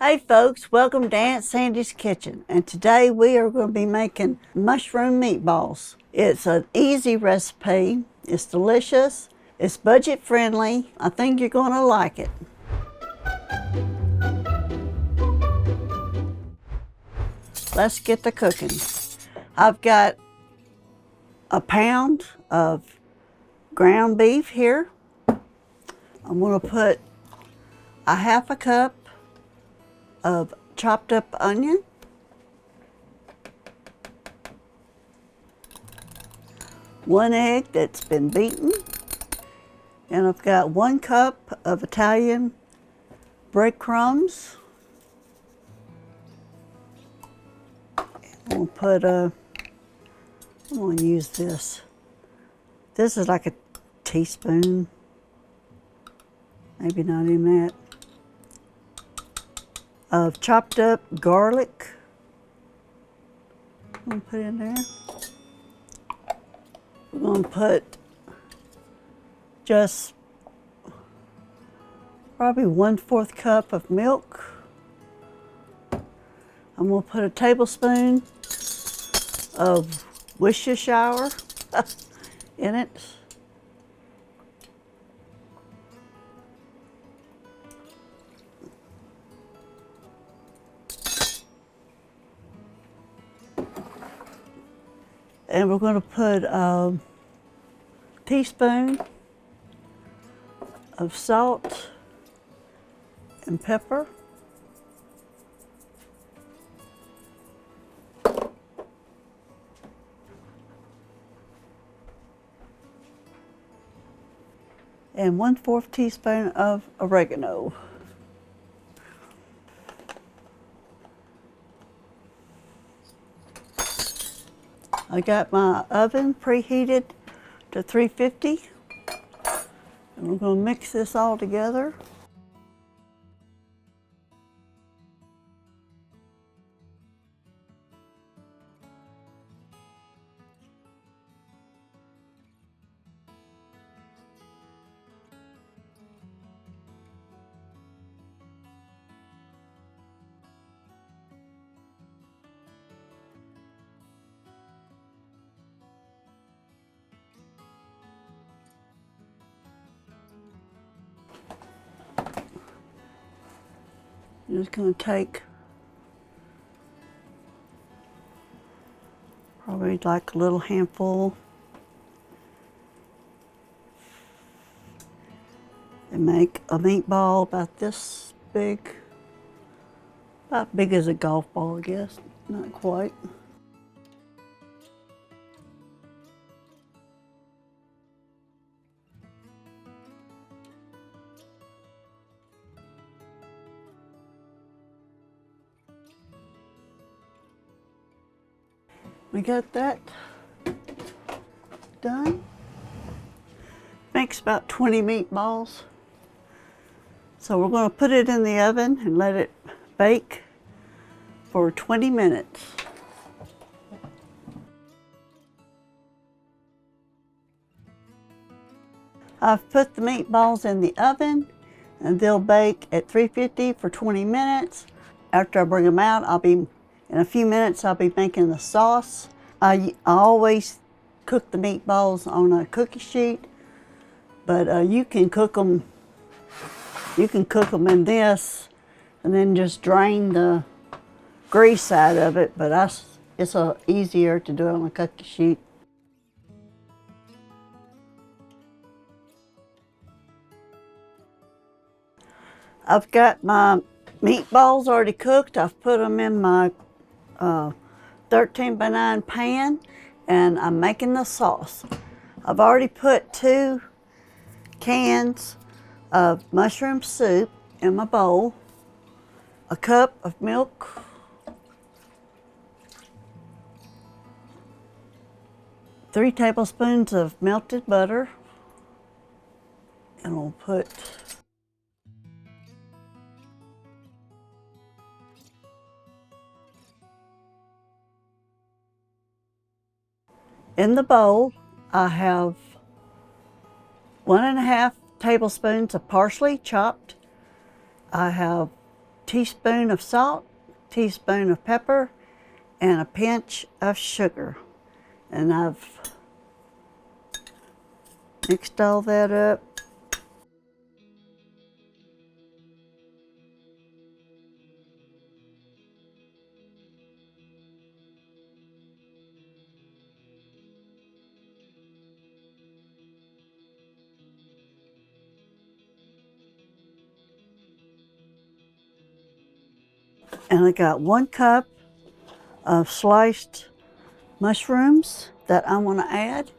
Hey folks, welcome to Aunt Sandy's Kitchen, and today we are going to be making mushroom meatballs. It's an easy recipe, it's delicious, it's budget friendly. I think you're going to like it. Let's get to cooking. I've got a pound of ground beef here. I'm going to put a half a cup of chopped up onion, one egg that's been beaten, and I've got 1 cup of Italian breadcrumbs. I'm going to use this. This is like a teaspoon, maybe not even that, of chopped up garlic. I'm going to put in there. We're going to put just probably 1/4 cup of milk. I'm going to put a tablespoon of Worcestershire in it. And we're going to put a teaspoon of salt and pepper. And 1/4 teaspoon of oregano. I got my oven preheated to 350, and we're going to mix this all together. I'm just going to take probably like a little handful and make a meatball about this big, about big as a golf ball, I guess, not quite. We got that done. Makes about 20 meatballs. So we're going to put it in the oven and let it bake for 20 minutes. I've put the meatballs in the oven and they'll bake at 350 for 20 minutes. After I bring them out, in a few minutes I'll be making the sauce. I always cook the meatballs on a cookie sheet, but you can cook them in this and then just drain the grease out of it, but it's easier to do it on a cookie sheet. I've got my meatballs already cooked. I've put them in my 13 by 9 pan, and I'm making the sauce. I've already put 2 cans of mushroom soup in my bowl, a cup of milk, 3 tablespoons of melted butter, and we'll put in the bowl, I have 1½ tablespoons of parsley chopped. I have teaspoon of salt, teaspoon of pepper, and a pinch of sugar. And I've mixed all that up. And I got 1 cup of sliced mushrooms that I want to add.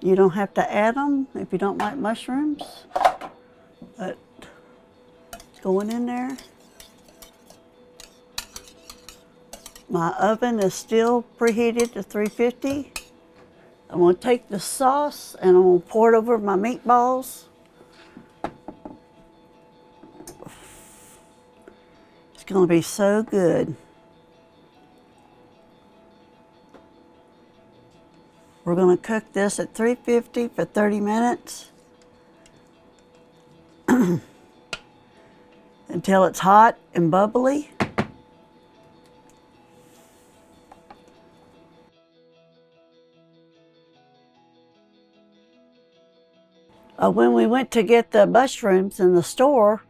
You don't have to add them if you don't like mushrooms, but it's going in there. My oven is still preheated to 350. I'm going to take the sauce and I'm going to pour it over my meatballs. It's going to be so good. We're going to cook this at 350 for 30 minutes until it's hot and bubbly. When we went to get the mushrooms in the store,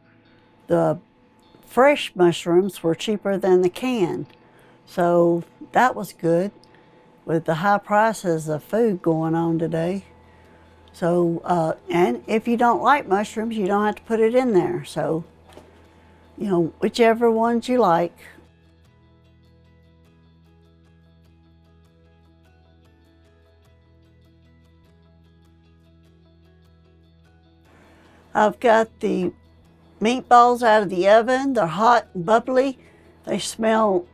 the fresh mushrooms were cheaper than the canned. So that was good with the high prices of food going on today. So, and if you don't like mushrooms, you don't have to put it in there. So, you know, whichever ones you like. I've got the meatballs out of the oven. They're hot and bubbly. They smell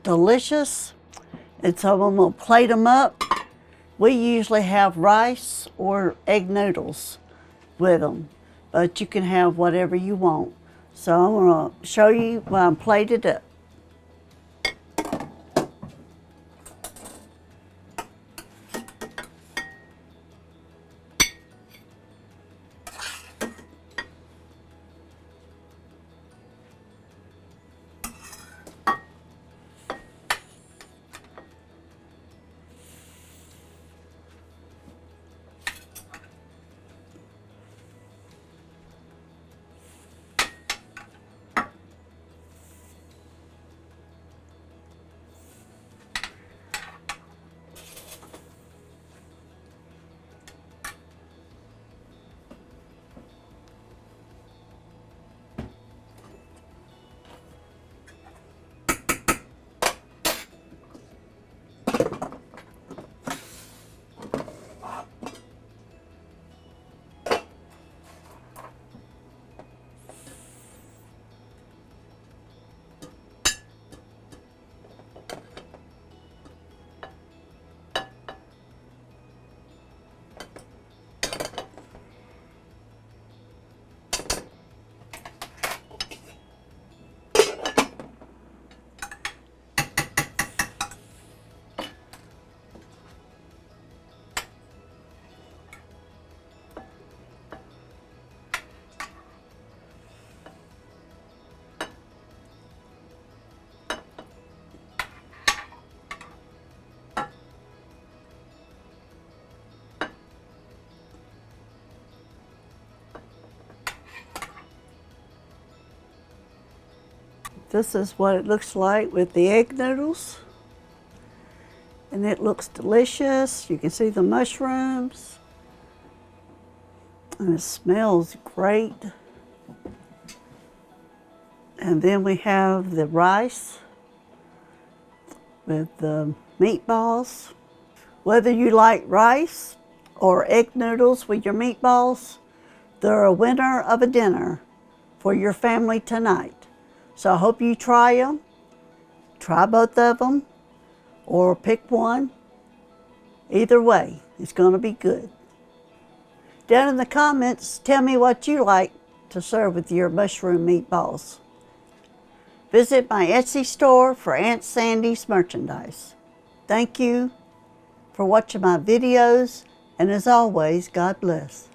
delicious. And so I'm going to plate them up. We usually have rice or egg noodles with them, but you can have whatever you want. So I'm going to show you when I'm plated up. This is what it looks like with the egg noodles. And it looks delicious. You can see the mushrooms. And it smells great. And then we have the rice with the meatballs. Whether you like rice or egg noodles with your meatballs, they're a winner of a dinner for your family tonight. So I hope you try them. Try both of them or pick one. Either way, it's going to be good. Down in the comments, tell me what you like to serve with your mushroom meatballs. Visit my Etsy store for Aunt Sandy's merchandise. Thank you for watching my videos, and as always, God bless.